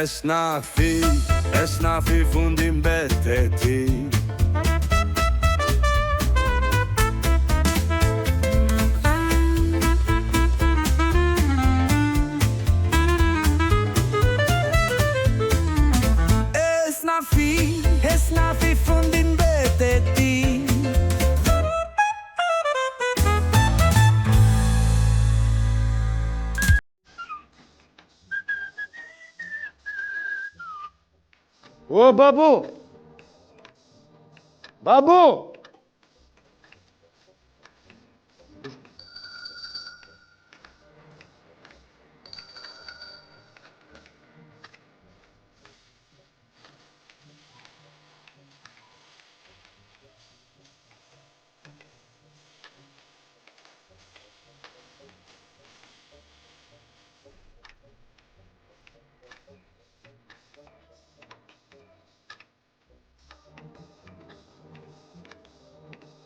Esnafi fundin bete ti. Esnafi fundin bete ti. O babu! Babu!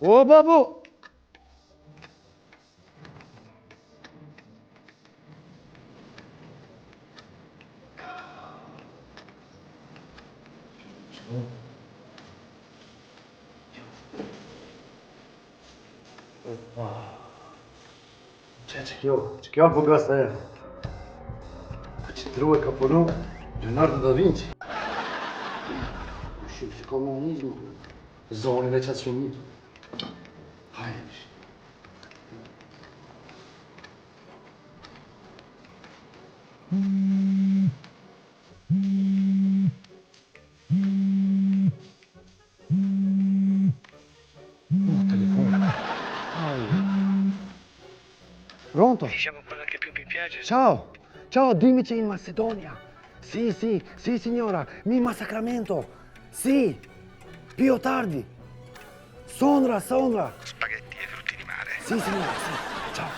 O babu! Që kjo po gasta e? Që true ka punu, Leonardo da Vinci. Shqip që komunizmu, zonin e qatë shumit. Hajde. Telefono. Pronto? Siamo quella che più mi piace. Ciao, ciao, dimmi c'è in Macedonia. Sì, signora, Mima Sacramento. Sì, più tardi. Sondra. Spaghetti e frutti di mare. Sì, signora, sì, ciao.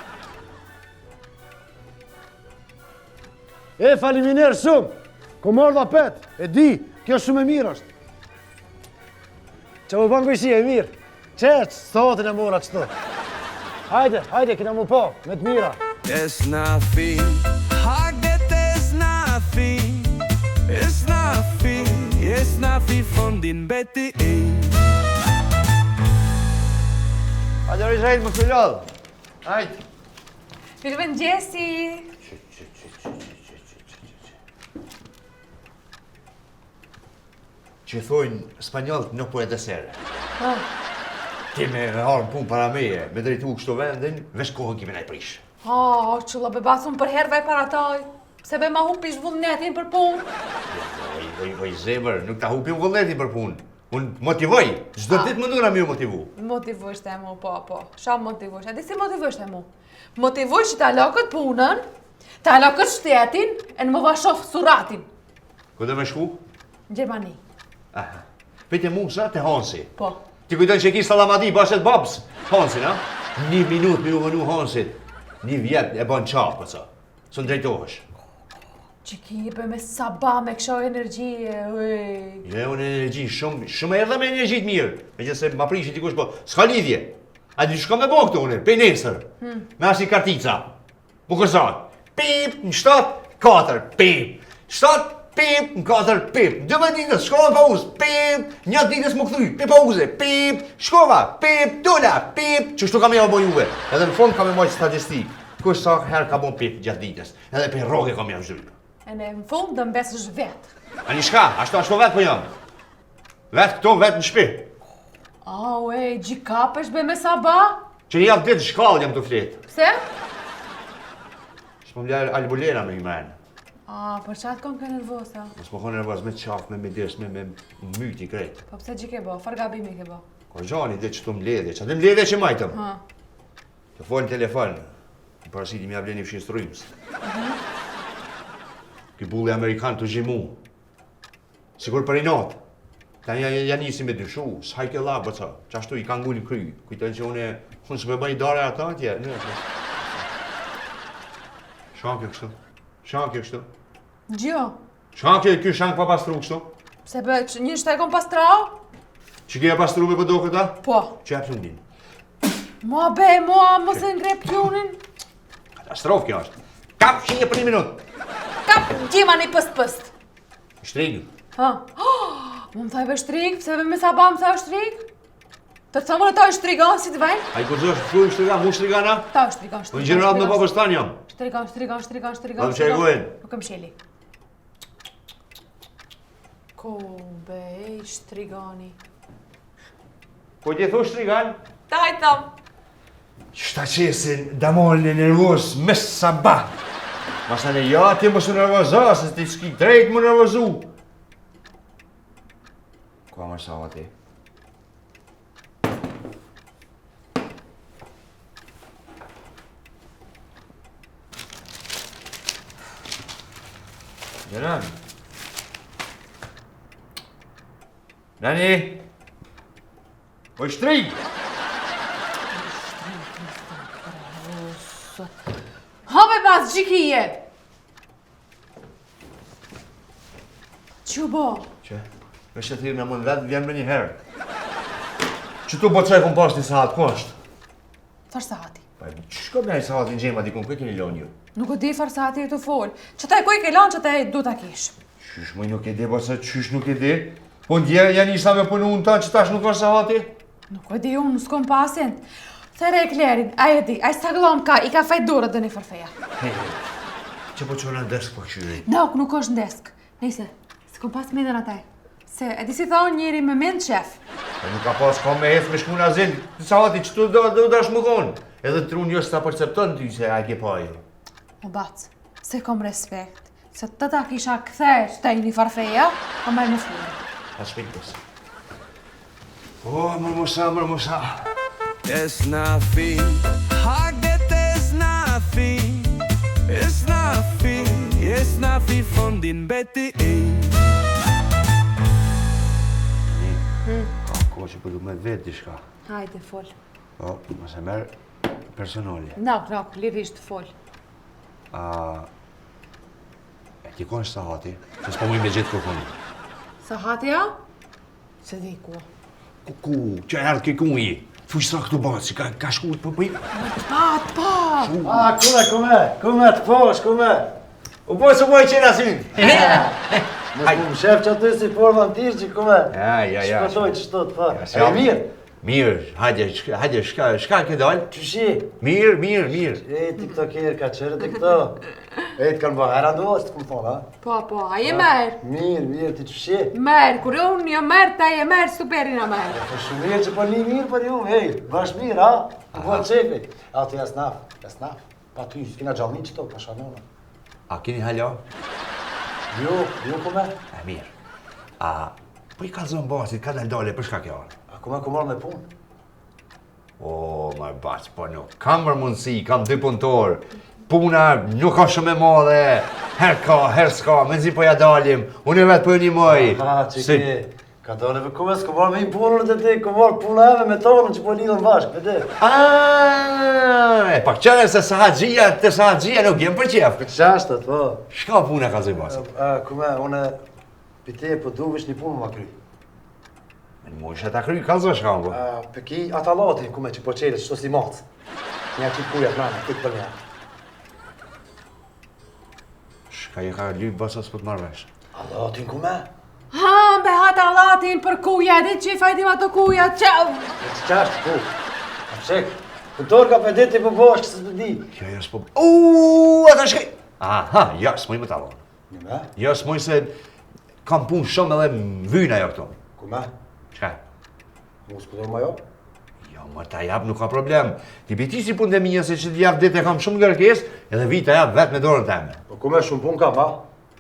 Faleminderit shumë. Ku mordha pet, e di, kjo shumë e mirë është. Që më bën kujshi e mirë. Qeç, sotin e mora kështu. Hajde, kina mu po, me të mira. Esnafi, hagdet esnafi fundin beti. Hajde Rizajt, më fillodh. Hajde. Mirëmëngjesi. Që thojnë spanjollët nuk po e desere. Ti me harën punë para meje, me drejtu kështu vendin, vesh kohën kime na i prish. Qulla bebasën për herë vaj para taj. Se be ma hupish vullnetin për punë. Oj, zemër, nuk ta hupim vullnetin për punë. Unë motivoj, çdo ditë më ndura mirë motivu. Motivojsh e mu, po. Ша motivojsh? A di si motivojsh e mu? Motivojsh që ta lakët punën, ta lakët shtetin, e në më vashof suratin. Ku do me shku? Gjermani. Aha. Pete Musa te Hansi. Po. Ti kujton që ki Salamadi bashet babs? Hansin, a? 1 minutë me u vënu Hansit. 1 vjet e bën qafë, pësa. Së ndrejtohesh. Që ki jepe me saba, me kësho energjie, uj. Jo, unë energji shumë edhe me energjit mirë. Me që se ma prishi dikush, po s'ka lidhje. A di shko me bo këtu unë, pej nesër. Me ashtë i kartica. Mu kërzat. Pip, në 7-4, pip. 7, pip, në 4, pip. 12 ditës, shkova në pauzë, pip. 1 ditës më këthuj, pip pauze, pip. Shkova, pip, dola, pip. Që shtu kam e bo juve. Edhe në fond kam e mojtë statistik. Kush sa herë ka bo pip gjatë ditës. Edhe pej roge kam jam zhrypë. E në fund dhe mbesësh vetë. Ani shka, ashtu vetë po jam. Vetë këto, vetë në shpi. Ej, gjikapesh be me saba? Që një javë ditë shkallë jam të fletë. Pse? Shpo më ljarë albulera me i menë. Për qatë kom ke nervosa? Mos më konë nervoz me qafë, me midis, me myti kretë. Po pse gjë ke bo? Farë gabimi ke bo? Ko gjani dhe që të mledhe, që atë mledhe që majtëm. Të folë në telefon, në parasiti mja vleni fshin strujmës. Ky bulli Amerikan të gjimu. Sigur për i natë. Ta janë nisi me dyshu, s'haj ke labë, bëca. Qashtu i ka ngullin kry. Kujtën që unë s'me bëj dare ata atje. Shankë kështu. Gjo? Shankë ky shankë pa pastru kështu. Pse be, një shtaj kom pastrau? Që kje pastru me pëdo këta? Po. Që e pësën din? Mua mos e ngrep pjunin. Katastrofë kjo është. Kap 100 për 1 minutë. Kap gjima një pëst-pëst. Shtrigë. Ha? Më më thaj për shtrig, pse me sa ba më thaj shtrig? Të të thëmër ta shtrigan si të vajnë? A i kërëzosh fluj shtrigan, mu shtrigana? Ta shtrigan, Po në gjenerat me papërstan jam. Shtrigan. Po më qegojnë. Nuk e më sheli. Kobe, shtrigani. Po t'je thu shtrigan? Taj tam. Qëta qesin damolin e nervos mes sabah. Masane ja ti më së nervoza, se ti s'ki drejt më nervozu. Kua më sa ti? Gjenan. Nani? Po shtrig! Hape pas gjikije! Që bo? Që? Me shëthirë në mund vetë, vjen me një herë. Që tu bo qaj kom pas një sahat, ko është? Far sahati. Pa, që shko me një sahat në gjema dikun, kë keni lonë ju? Nuk o di far sahati e të fol. Që ta e koj ke lanë që ta e du ta kish. Qysh mëj nuk e di, po se qysh nuk e di? Po ndje janë isa me punu në tanë që tash nuk është sahati? Nuk o di unë, nuk s'kom pasient. There e klerin, a e di, a i staglom ka, i ka fajt dorët dhe një farfeja. Hej, që po qona në desk po këshyri? Nuk është në desk. Nese, s'kom pas midën ataj. Se, e di si thonë njeri me mend qef. Po nuk ka pas ka me heth me shku në azil, sahati që tu do dash më konë. Edhe të runë jështë ta percepton ty se a ke pa jo. Më bacë, se kom respekt. Se të ta kisha këthesh të një farfeja, o maj më fulli. A shpejt pës. O, mërmosa. Esnafi, haget esnafi fondin beti Ko që përdu me vetë dishka. Hajde, fol. O, më se merë personali. Nuk, lirisht fol. E ti konë sahati, që s'po mujmë me gjithë kërkoni. Sahati ja? Se di ku. Ku, që erdhë ke ku i? Thuj sa këtu batë, si ka shku të përpëj? Pa! Kume të posh, kume. U po së mojë qena synë. Nësë më shef që aty si forma në tirë që kume. Ja. Shpëtoj që shtot, pa. Ja, E mirë? Mirë, hajde, shka ke dalë? Qyshi? Mirë. E, tiktoker ka qërë të këto. E, të kanë bëherë andost, këmë thonë, ha? Po, a je merë? Mirë, ti qyshi? Merë, kur unë jo merë, ta je merë, superin a merë. Po shumë mirë që po një mirë për ju, hej, bash mirë, ha? Po bënë qefi. A, të jasnaf. Pa ty, s'kina gjallni që to, pa shanona. A keni halja? Jo, kume? E mirë. Po i ka zonë basit, ka dale, për shka kjo? A kume ku marrë me punë? O, ma bas, po nuk kam mundësi, kam 2 punëtor. Puna nuk ka shumë e madhe. Her ka, her s'ka, me zi po ja dalim. Unë e vetë po një moj. Që ke, ka dole për kume, s'ku marrë me i punën të ti, ku marrë puna eme me tonën që po lidhën bashkë, vete. E pak qëre se sahagjia nuk jem për qef. Për qashtet, po. Shka puna ka zoj basit? Kume, une, pite po duvish një punë ma kry. Me në mojsh e ta kry, ka zoj shka më. Për ki atalati, kume, që po qeles, qëto si macë. Nja qitë kujat mene, këtë për nja. Shka je ka lypë basas për të marrëvesh. Alatin, kume? Ha, be hata latin për kuja, di që i fajtim ato kuja, qau! E që qashtë, ku? A pshek, këtor ka për deti për bashkë, se s'pëdi. Ja, s'po... ata shkaj! Aha, ja, s'moj më talon. Një me? Ja, s'moj se kam punë shumë edhe më vyna jo këto. Kume? Qka? Mu s'pëdor ma jo? Jo, më ta jap nuk ka problem. Ti biti si punë dhe minja se që t'jap dit e kam shumë ngërkes, edhe vi ta jap vetë me dorën teme. Po kume, shumë punë kam, ha?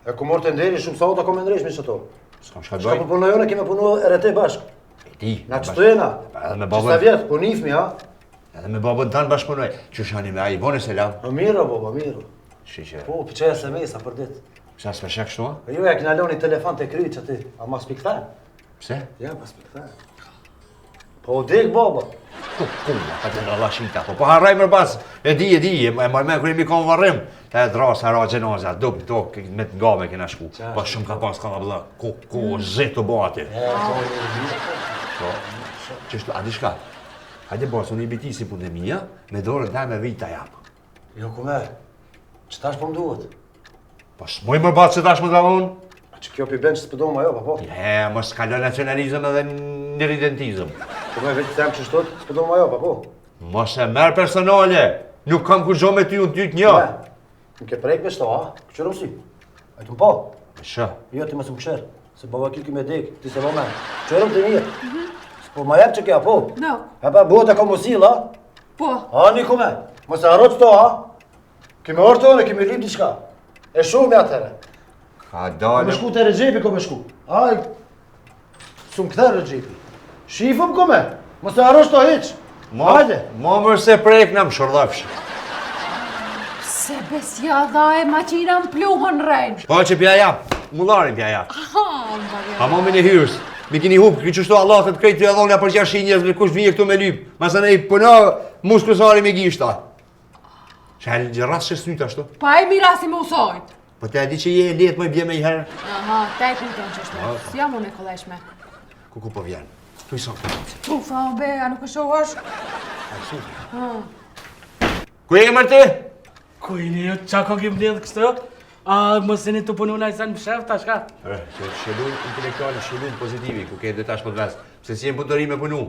E ku morë të nderi, shumë sa ota kom e ndrejsh me qëto. S'kam shka Shka bëj. po punë jone, keme punu e rete bashkë. E ti. Na që të jena? Edhe me Qësta babën, vjetë, po nifmi, ha? edhe me babën tanë bashkëpunoj. Që shani me aji, bone selam. Po miro, po miro. Shiqe. Po, për që e SMS-a për dit. Psa s'me shek shtu, a? Po ju e kina loni telefon të kryt që ti, a ma s'pi këthe? Pse? Ja, pa s'pi këthe. Po, dek baba. Kuma, ka të në lashita. Po harraj mërë pas, e di, e marrë me kërë mi konë varrim. Ta e dras, hara gjenoza, dup, me të nga me kena shku. Po shumë ka pas ka vëllë, ko zhetë të bati. E, po, një Po, qështu, a di shka? Hajde bas, unë i biti si punë e mija, me dorën ta me vijt ta japë. Jo, kume, që tash po më duhet? Po s'moj më batë se tash më dalonë? Që kjo pi ben që s'pëdo më ajo, pa po? Mos s'kalo nacionalizëm edhe në ridentizëm. Po me vetë them që shtot, s'pëdo më ajo, pa po? Mos e merë personale, nuk kam kur gjo me ty unë ty të një. Më ke prejk me shto, ha? Këqërëm si? A të më po? Shë. Jo, ti më së më kësherë, se baba ki me dek, ti se vëmen. Qërëm të mirë. S'po ma jep që kja, po? No. E pa buhet e ka mosil, ha? Po. Ha, Nikome, mos e harrot to, ha? Kime orë tonë, kime lip diçka. E shumë e atëre. Ka Ko dalë. me shku të Regjepi, ko me shku. Aj, s'u më këthe Regjepi. Shifëm kome, mos e harrot to hiq. Hajde. Ma mërë se prejk në më shërdhafsh. Se besja dha e maqina më pluhën rejnë. Po që pja japë, mullarin pja japë. Aha, më barja. A momin e hyrës. Mi kini hupë, këtë qështu Allah të krejtë të jadhonja për qashë njërës, kush vije këtu me lypë. Masë ne i pëna muskusari me gishta. Që e një rrasë që snytë ashtu. Pa e mirasi me usojt. Po te e di që je e letë më i bje me i herë. Aha, te e kujton që është. Si jam unë e kolleshme. Ku po vjenë? Tu i sotë. Ufa, be, a nuk e shohash? Ku e mërë ti? Ku i një, qa ko kim lidhë kështu? A mos e një të punu na i sa në shef, ta shka? Që shëllun intelektuali, shëllun pozitivi, ku ke dhe tash po të vesë. Pse si jenë punëtëri me punu.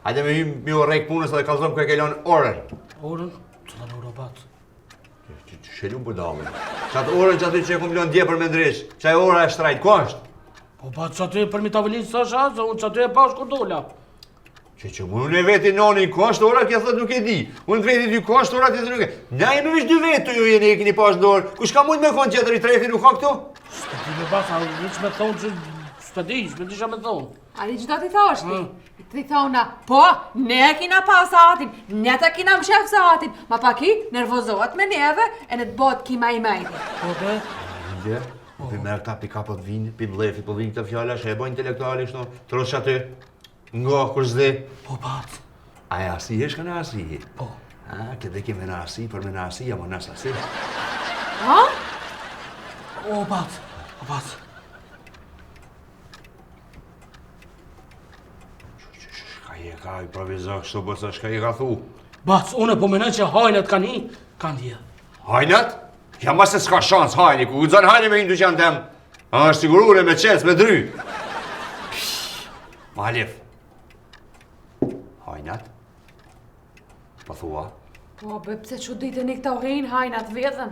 Hajde me hymë mi o rejkë punës edhe kalzom ku e ke lonë orën. Orën? Që da në Europat? Shëllun për dalën. Qatë orën që aty që e kumë lonë dje për me ndrysh, qaj ora e shtrajt, ku është? Po ba që aty për mi të avëlinë së shazë, unë që aty e pash kur dolla. Që unë e veti noni ku është ora, kja thët nuk e di. Unë të veti dy ku është ora, tjetër nuk e. Na jemi vish dy vetë të ju jeni e kini pash dorë. Kush ka mujt me konë qëtër i trefi nuk ka këtu? Së ti me basa, që me thonë që së di, që me disha me thonë. A di që do t'i thosh ti? Ti thona, po, ne e kina pa satin, ne të kina më shef satin, ma pa ki nervozohet me neve e në të bot ki ma i majti. Po be? Ndje, pi merë këta pi kapot vinë, pi blefi, po vinë këtë fjalla, që e boj intelektuali shto, tros që aty, nga kur zdi. Po bat. A e asi e shka në asi? Po. A, këtë keme në asi, për me në asi, jam në asi. Ha? O bat, o bat. Shka i e ka i provizor kështu bësa, shka i ka thu? Bat, unë po menoj që hajnët kanë hi, kanë dje. Hajnët? Ja ma se s'ka shans hajni, ku u zënë hajni me hindu që janë tem. A është sigurure me qes, me dry. Malif. Hajnët? Po thua? Po, be, pse që ditën i këta uhin hajnat vedhen?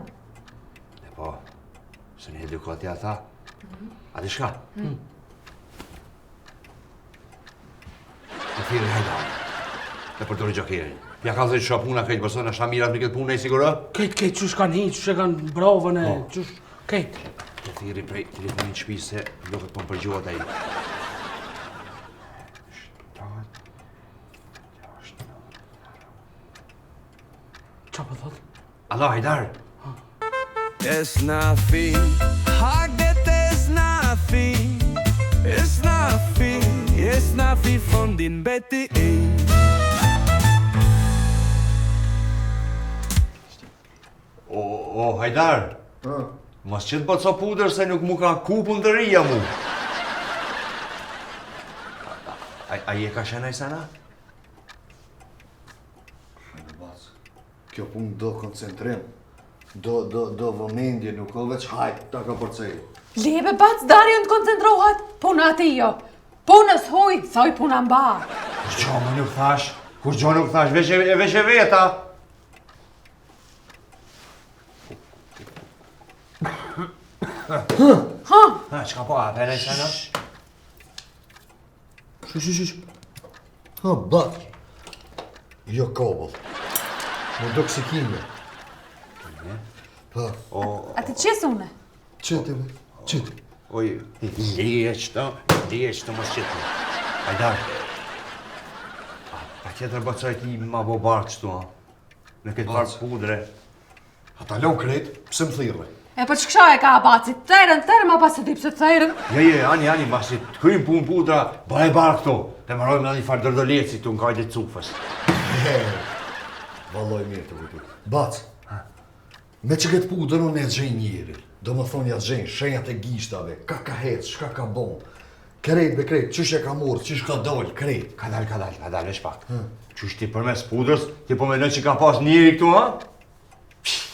E po, se një edukatja tha. A di shka? Të thiri hajdani. Dhe për të rëgjakirin. Pja ka dhe që shka puna kejtë bësën, është amirat me këtë punë e sigurë? Kejt, qësh kanë hi, qësh e kanë bravën e, qësh, kejt. Të thiri prej telefonin shpi se do këtë po më përgjohat a i. Qa po thot? Allah, hajdar! It's nothing. Hagget is nothing. It's nothing. It's nothing from din Betty. O, hajdar! Mos qëtë po të so pudër se nuk mu ka kupën të rria mu. A je ka shena i sana? Kjo punë do koncentrim, do vëmendje, nuk o veç hajt, ta ka përcej. Lebe, bac, Dario në koncentrohet, puna ti jo. Punës huj, thoj puna mba. Kur gjo më nuk thash, kur gjo nuk thash, veç e veta. Ha, qka po, a pene i sana? Shush. Ha, bak. Jo kobull. Më do kësikime. Pa, A ti qesë une? qëti me, qëti. Oj, lije qëto mos qëtë. Hajdar. Pa tjetër bëcaj ti ma bo barë qëtu, ha? Në këtë barë pudre. Ata lo krejt, pse më thirre? E për që kësha e ka abacit, terën, ma pas të dipë se terën. Ani, masi të krymë punë pudra, ba e barë këto. Të më rojmë në një farë dërdëleci të në kajtë cufës. Valoj mirë të vëtu. Bac, me që këtë pudër unë e gjenjë njeri. Do më thonë ja gjenjë shenjat e gishtave, ka hec, shka ka bon. Krejt be krejt, qysh e ka morë, qysh ka dollë, krejt. Ka dal, e shpak. Qysh ti përmes pudrës, ti po menoj që ka pas njeri këtu, ha?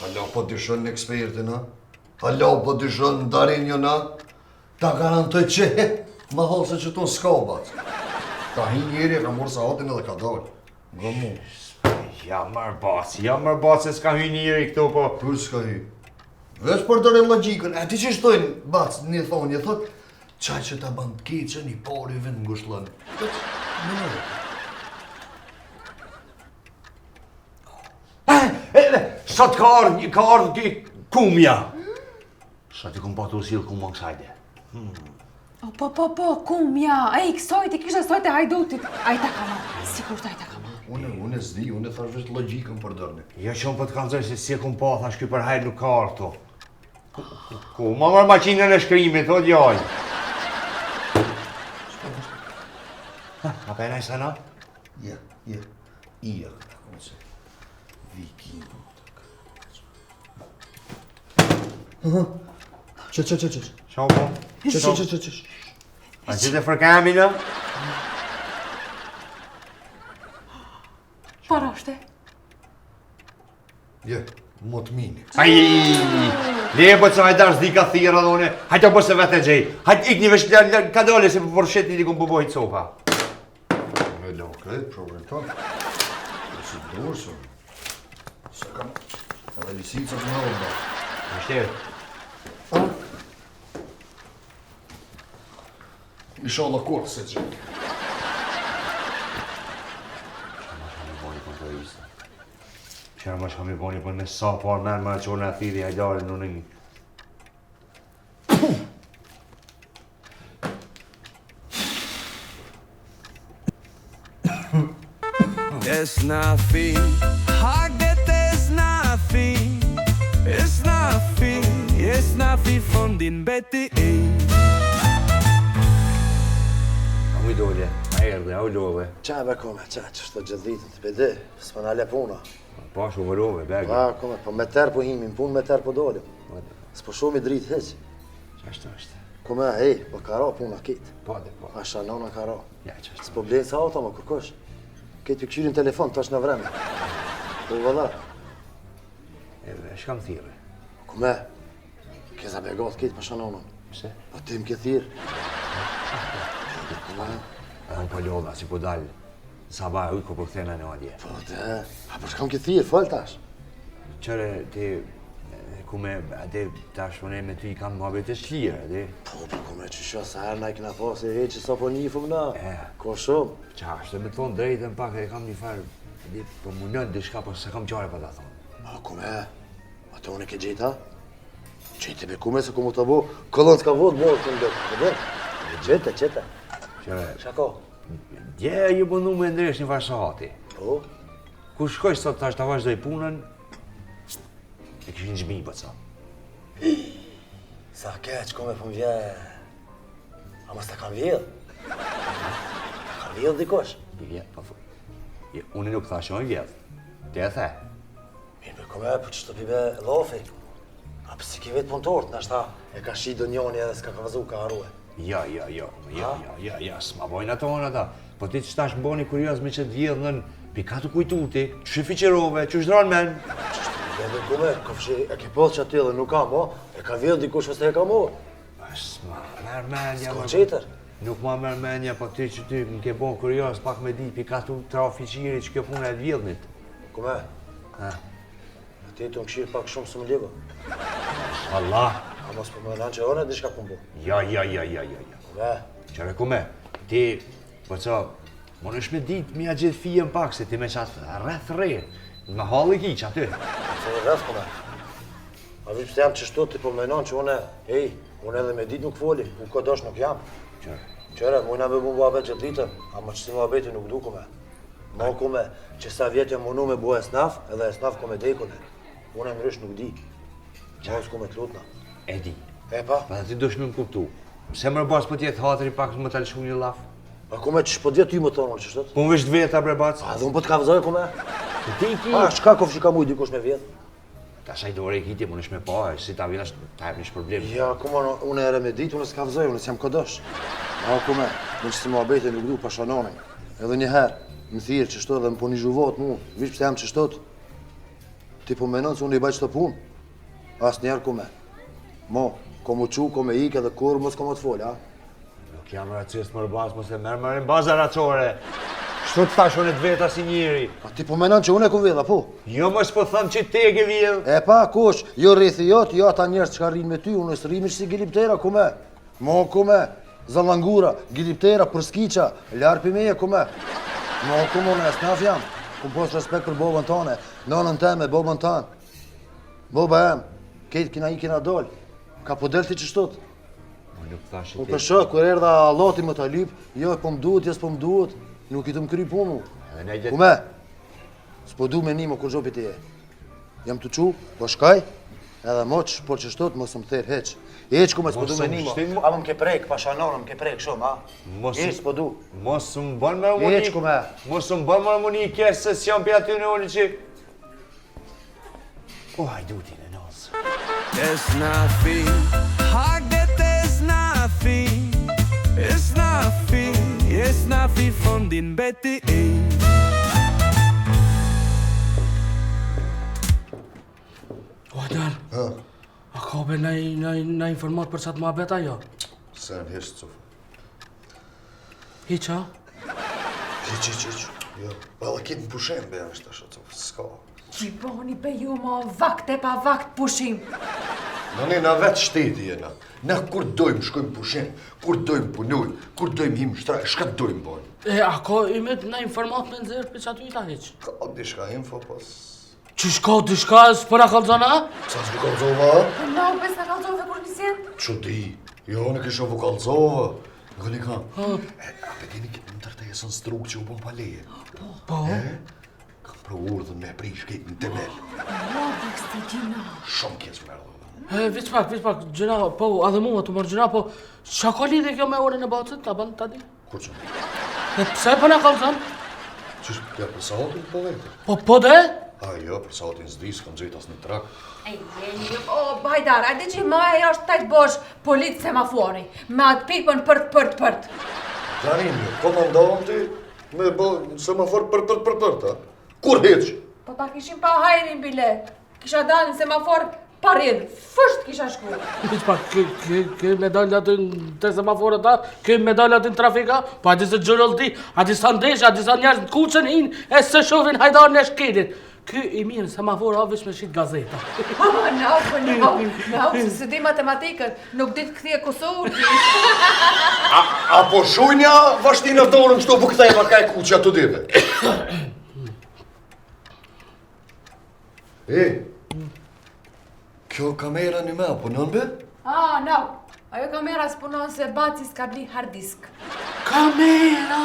Alo po dyshon në ekspertin, ha? Alo po dyshon në darin jo, na? Ta garantoj që ma halë se që tonë s'ka bac. Ka hi njeri, ka morë sahatin edhe ka dalë. Nga mu. Ja mërë bac, se s'ka hy njeri këto, po. Për s'ka hi. Veç për dore logikën, e ti që shtojnë bac, një thonë, një thot, qaj që ta bandë keqen i pari vend në ngushtlën. Sot ka ardhë kumja. Sa ti kom patu s'il kumë në kësajde. Po, kumja, ej, kësojti, kisha sojt e hajdutit. Ajta ka ma, sikur të ajta ka ma. Unë s'di, unë thash veç logikën për dërni. Jo që unë për të kalëzoj se si e kom pa, thash kjo për hajt nuk ka ardhë to. Ku, ma marrë maqinën e shkrimit, thot jaj. A pena i sana? Ja, ija këta, këmë se. Vikingu. Që. Qa po? Që. A që të fërkami në? Parashte. Je, mot mini. Aj, le po që hajtar s'di ka thira dhe une, hajta po se vete gjej. Hajt ik një vesh ka dole se për shet një di kom përbojt sopa. Me lo, krejt, problem tonë. E si dorë, se kam edhe lisica të në orda. Në shterë. Inshallah kur se që. Qërë më shkëm i boni për me sa par mërë më që në thiri hajdare në një. It's nothing, hagget is nothing. It's nothing från din Betty. A mu i dole, a erdhe, a u love. Qa be kome, qa, që shto gjithë ditën të pede, s'ma nale puna. Pa shu më love, begi. Pa, kome, po me terë po himin, punë me terë po dolim. S'po shumë i dritë heq. Qashtë është. Kome, hej, po ka ra puna kitë. Pa dhe, pa. Asha nona ka ra. Ja, qashtë. S'po blenë sa auto, më kërkosh. Ketë për këshyrin telefon, tash në vreme. Po vëlla. Edhe, shkam thire. Kome, keza begat ketë për shanonën. Pse? Po tim ke thirë. Kome, Edhe më po lodha, si po dalë. Sabah ujko po këthena në adje. po te, a për shkam ke thirë, fol tash. Qëre, ti, ku me, ade, tash më me ty i kam muhabet e shlirë, ade. Po, kome, që shë sa herë na i kina thosë e heqë sa po njifëm na. E. Ko shumë. Qa është, me thonë drejtën pak e kam një farë, ade, po munën dishka, po se kam qare pa ta thonë. A, kome, atë unë e ke gjejta? Qete be kume se ku mu të bo, këllon s'ka vod morë të ndërë, qete. Qëre, Shako? dje ju bëndu me ndresh një farë sahati. Po? Ku shkoj sot tash ta vazhdoj punën, e kishin gjmi për ca. Sa keq, kome po m'vje... A mos ta kam vjedh? Ta kam vjedh dikosh? I vjetë, pa thuj. Unë nuk thash jo i vjetë. Ti e the. Mirë be kome, po që të pibe lofi. A për si ki vetë punëtorët, nashta e ka shi do njoni edhe s'ka ka vëzu ka arue. Ja, s'ma bojnë ato në ata. Po ti që tash më boni kurios me që të vjedhën, pi ka të kujtuti, që shi fiqerove, që shdran men. Be kome, këfshi e ke poth që aty edhe nuk ka mo, e ka vjedh dikush vëste e ka mo. S'ma merë menja, S'ka qeter. Nuk ma merë menja, po ti që ty më ke bon kurios pak me di, pi ka të tra fiqiri që kjo punë e të vjedhnit. Kome, Ha, ti të në këshirë pak shumë së më ligo. Allah. A mos po më dhanë që one, dishka po mbo. Ja. Kome, Qare kume, ti, po co, më nësh me dit mja gjithë fijen pak, se ti me qatë rreth re, me halë i ki që aty. se në rreth kome. A vishë pëse jam që shtu ti po menon që une, hej, une edhe me dit nuk foli, unë ko dosh nuk jam. Qare, Qere, mujna me bu muhabet që ditën, ama që si muhabeti nuk du kome. Ma kome, që sa vjetë jam munu me bu esnaf, edhe esnaf kome dekune. Une më rysh nuk di. Mos kome të lutna. e di, E pa? pa ti dosh me më kuptu. Se mërë bas po tjetë hatëri pak më të lëshu një laf. A kome që shpo djetë ty më tonë, që shtët? Po më vesh të veta bre bac. A dhe unë po të ka vëzoj kome? Ti ki. A, shka kof që ka mujt dikush me vjetë? Ta shaj dore i kiti, më nësh me pa, si ta vjenash, ta jep nish problem. Ja, kome, unë e remedit, unë s'ka vëzoj, unë s'jam kodosh. A, kome, unë që si muhabeti nuk du pa shanonin. Edhe njëherë, më thirë që shto dhe më po një zhuvot mu, vish pëse jam që shtot. Ti po menon se unë i baj qëto punë? As njerë kome. Mo, Ko mu qu, ko me ik edhe kur mos ko më të fol, a? Nuk jam racist më rëbas, mos e merë në baza racore. Shtu të thash unë të veta si njëri. A ti po menon që unë e ku vedha, po? Jo mos po thëmë që te ke vjedh. E pa, kush, jo rrithi jot, jo ata njerës që ka rrinë me ty, unë së rrimi që si Giliptera, kume. Mo, kume, Zallangura, Giliptera, Përskiqa, Larpi meje, kume. Mo, kume, unë e snaf jam. Kumë post respekt për bobën tane, nonën teme, bobën tanë. Boba em, kejtë kina i kina dollë. Ka po delti që shtot. Unë nuk thash Po që te. për kur erdha Alloti më ta lyp, jo, po m'duhet, jes po m'duhet. Nuk i të më kry punu. Kume, s'po du me nimo kur gjopi t'je. Jam të qu, po shkaj, edhe moq, por që shtot, mos më therë heq. Heq kume, s'po du me nimo. A më ke prek, pa shanonë, më ke prek shumë, a? Heq, s'po du. Mos më bën me umuni. Heq kume. Mos më bën me umuni i kesë se s'jam për aty në unë që... O, hajdutin e nësë. It's nothing. It's nothing. It's nothing. It's nothing von din Betty. O, Adel, a ka be na informat për sa të muhabet ajo? Se në heshtë, Cofa. Hiqa? Hiq. Jo, edhe kitë në pushem, be, është ashtë, Cofa, s'ka. Gjiboni be ju ma vakt e pa vakt pushim. Në na vetë shteti jena. Na kur dojmë shkojmë pushim, kur dojmë punojmë, kur dojmë him shtraj, shka dojmë bojnë. E, a ka imet na informat me nëzirë për që aty i ta hiq? Ka dishka info, pas... Qysh ka dishka s'përa kalzona? Sa s'u kalzova? Po na u besë në kalzove kur nisjen? Që di? Jo, në kisha vu kalzova. Në këni ka. A pe dini këtë më tërte jesën struk që u bon pa leje. Po? Kam pro urdhën me prish këtë në temel. Mabik s'ti gjina. Shumë kjesë me ardhë. Vic pak, gjena, po, adhe mua të mërë gjena, po, qa ka lidhe kjo me orën e bacët, ta banë të di? Kur që? E pse për në kalzon? Qysh, ja për saotin po vete? Po dhe? A jo, për saotin s'di, s'kam gjejt as në trak. Ej, jeni, o, bajdar, ajde që ma e është tajt bosh politë semafori, me atë pipën përt. Tanin, komandanti me bo semafor përt, a? Kur heq? Po ta kishim pa hajrin bile, kisha dalë në semafor parin, fësht kisha shku. Vic pak, kë medalja të të semaforët ta, kë medalja të në trafika, po a di se gjërëll ti, a di sa ndesh, a di sa njerës në kuqën hin, e se shofin hajdar në shkedit. Kë i mirë semaforë avish me shqit gazeta. No, se di matematikën, nuk ditë këthje Kosovë. A po shujnja vashtina dorën qëto po këthejma ka e kuqja të dive? Kjo kamera një me apo nënbe? No, ajo kamera s'punon se baci s'ka bli hard disk. Kamera!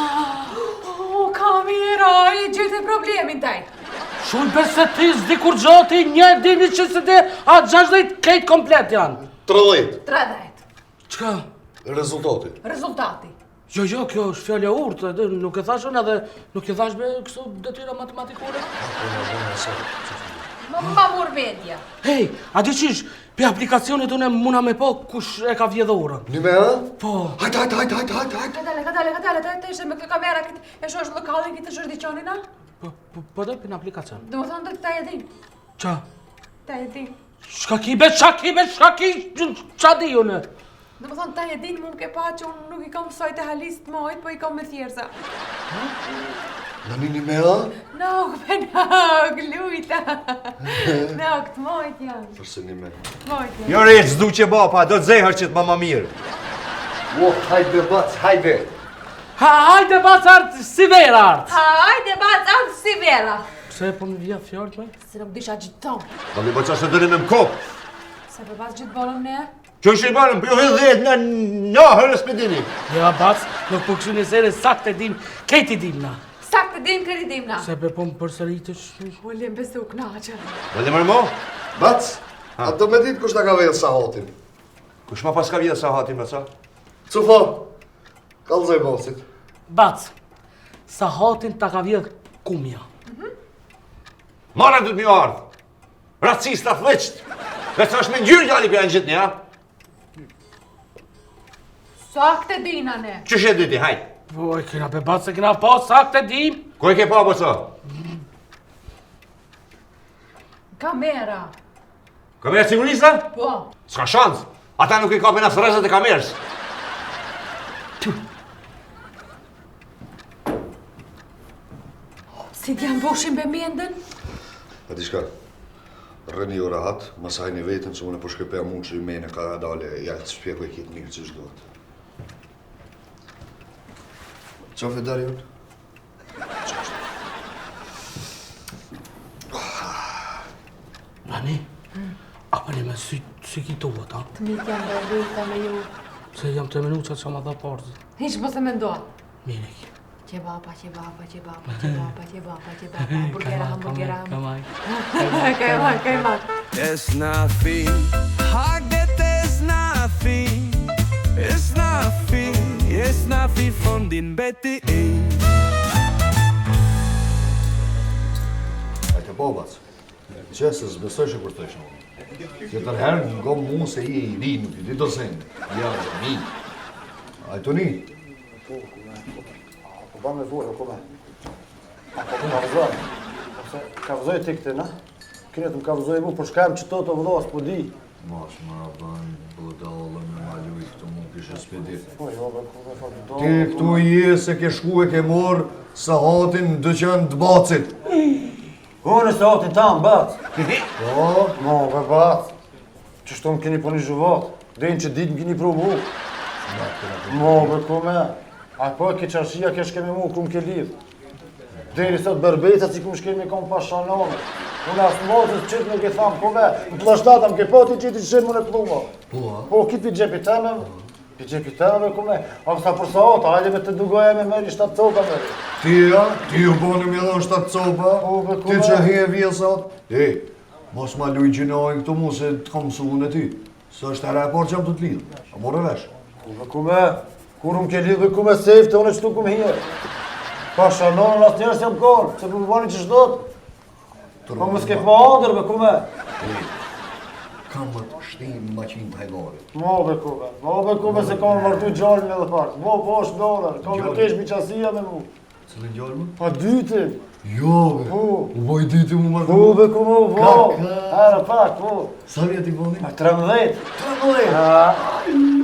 O, kamera, e gjithë e problemin taj. Shuj besë ti s'di kur gjoti, një dini që se ti, a 60 kejt komplet janë. 30. 30. Qka? Rezultati. Rezultati. Jo, kjo është fjallja urtë, nuk e thash unë edhe nuk e thash me këso detyra matematikore. Ma mur media. Hej, a di qish, pe aplikacionit unë muna me po kush e ka vjedhe orën. Një me, a? Po. Hajt. Ka dale, të ishe me këtë kamera këtë e shosh lokalin këtë shosh diqonina? Po dhe për në aplikacion. Dhe më thonë dhe ta e din. Qa? Ta e din. Shka ki, qa di unë? Dhe më thonë ta e din mu ke pa që unë nuk i kam sajt e halist mojt, po i kam me thjerza. Në një me, a? Nuk, lujta. Nuk, të mojt janë. Përse një me. Mojt janë. Jo rejtë zdu që bapa, do të zehër që të mama mirë. Hajde, bac, hajde. Hajde bacartë si verartë. Hajde, bacartë si vera. Pse po më vija fjallët me? Se nuk disha gjithon. Në një bëqa se dëri me më kopë. Se për pas gjithë bolëm ne? Që është i banëm, për jo hëllë dhejtë në nahër e spedini. Ja, bac, nuk po këshu një sere sakt e dim, kejt i dim na. Sakt të dim, kredi dim na. Se pe po më përsëritësh. U lim besu knaqën. Vëllë mërmo? Bac, a do me ditë kush ta ka vejtë sahatin? Kush ma pas ka vjetë sa hatin, bëca? Cufa, kalzoj bacit. Bac, sa hatin ta ka vjedh kumja. Mara du të mjë ardhë. Racista fleqët. Veç është me njërë gjalli për janë gjithë një, ha? Sakt të dina ne. Qështë e dyti, hajtë? Po, e kena pe bac se kena pa sakt e dim. Ko e ke pa, bëca? Kamera. Ka me e sigurisa? Po. S'ka shansë. Ata nuk I kapin as rrezet e kamerës. Si t'jam boshin be mendën? A di shka, rëni o rahat, masaj një vetën që unë po shkëpeja mund që I mene ka dale, ja të shpjekoj këtë mirë që shdohet. Qa fe dari unë? Rani, apo një me si kitohet, ha? Të mit jam bërvita me ju. Se jam të menu që ma dha partë. Hiç mos e mendoj. Mirek. Qebaba, hamburgera. Kamaj. It's nothing. Hagget is nothing. It's nothing. It's nothing from din Betty. A ke babac, qesë zbesoj që kur të ishë unë. Tjetër herë nga mu se I ri nuk I di do sen. Ja, mi. A të ni? Po ba me vorë, kome. Po ka vëzoj. Ka vëzoj ti këtë, na? Kretë më ka vëzoj mu, për shkajmë që të vëllohës, po di. Mas më banë, budallë me maluj këtu mu kishe spedi. Po jo, be kome, fa Ti këtu je se ke shku e ke morë sahatin në dëqën të bacit. Unë e sahatin tamë, bac. Po, mo, be bac. Qështu më keni po një zhuvat. Dejnë që ditë më keni provu. Mo, be kome. A po ke qarshia ke shkemi mu, ku më ke lidh. Dejnë sot bërbeca si ku më shkemi kom pashanone. Unë asë mozës qëtë nuk e thamë, kome. Në plashtata më ke pati qëti që shemë më në plumo. Po, kitë pi gjepi teme, pi gjepi teme, kome. A kësa për sahata, hajde me të dugoja me meri 7 copa meri. Ti ju boni me edhe 7 copa, ti që he vjesat. Mos ma luj gjinojnë këtu mu se të kam mësullën e ty. Së është e repar që jam të të lidhë. A morë vesh? Kume, kur më ke lidhë kume sejfte, unë e qëtu kume hje. Pa shanonë asë njerës jam kërë, se për më bani që shdot. Po më s'ke pa andër, be kume. Kam më të shtimë maqinë të hajgari. Mo be kume se kam më martu gjallin edhe pak. Mo, po është dolar, kam më kesh biqasia me mu. Cëllë gjallë më? Pa dyti. Jo, be. Po. U boj dyti mu martu. Po, be kume, po. Herë pak, po. Sa vjet I boni? 13. 13?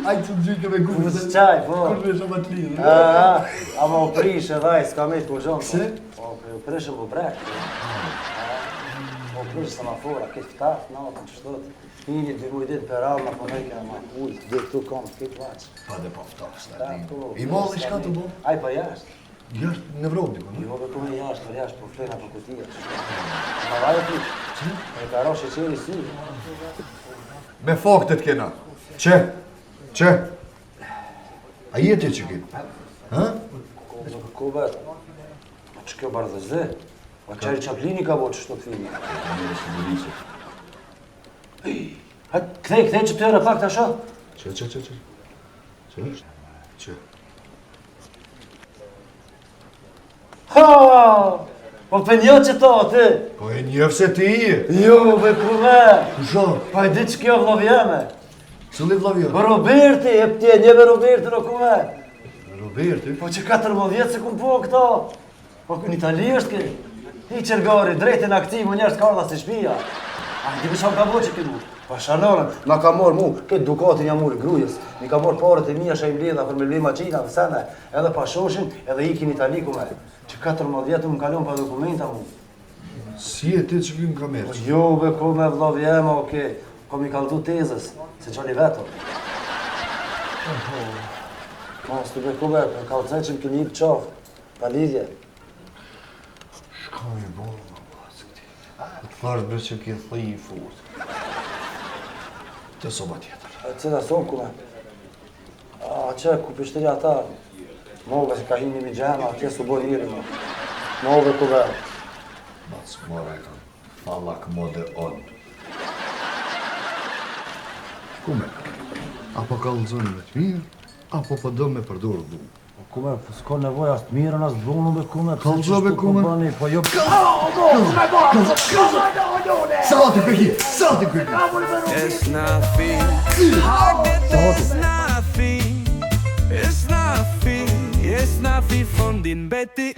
Ajë të gjyke me Kur kurse. së qaj, po. Kur me shumë të lidhë. Ama u prish edhe aj, s'ka me të kërgjonë. Pse? Po, u prishë më brek. Po, prish semafora, këtë ftaft, natën, që shtot. Një, 2 muj ditë për rallë, po nëjke në ma ujtë, dhe këtu kom, këtë vaqë. Pa dhe pa ftaf, Ta, po. I malli shka të bo? Aj, pa jashtë. Jashtë në Evropë diko, në? Jo, be kume jashtë, për jashtë, po flena për kutia. Ma vajo ti. E ka ro sheqeri si. Me faktet kena. Që? A jeti që kitë? Ha? Kube, që kjo bardhëzë? Pa qari Qaplini ka bo që shto të fini. Ha, kthej që të jere pak të asha. Që? Që është? Që? Ha! Po për një që to, ti? Po e njëfë se ti je. Jo, be kume. Kusha? Pa e di që kjo vlovjeme. Cëlli vlavjo? Për Roberti, e pëtje një me Roberti në kume. Roberti? Po që 14 se kum po këto. Po në Itali është ki. I qërgari, drejtin aktiv, më njerës karda si shpia. A, di për shumë ka bo që ki mu. Pa shanonën, na ka morë mu, këtë dukatin jam murë grujës. Mi ka morë parët e mija shaj mbledha për me lej maqina, vësene, edhe pa shoshin, edhe ikin Itali kume. Që 14 më kalon pa dokumenta mu. Si e ti që kim Po kamerë? jo, be kume vlov jema, oke. Ko mi kaldu tezës, se qoni veto. Mos të be kume, për kalcen që më këni i qafë, pa lidhje. Shka mi bo, më pas këti. Të thash bre që ki thëj I furt. Të soba tjetër. E cila son kume? A që, ku pështëria ta? Moga se ka hinë një gjema, atje su boj njëri më. Moga kume. Mas mora e kanë. Fallak mode on. Kume? Apo ka lëzën me të mirë, apo po do me përdorë du. Kume, po s'ka nevoj as të mirën, as të brunu be kume. Kalzo be kume. Po jo... Sa ti përki! It's nothing. Hagget is nothing. It's nothing. It's nothing from din Betty.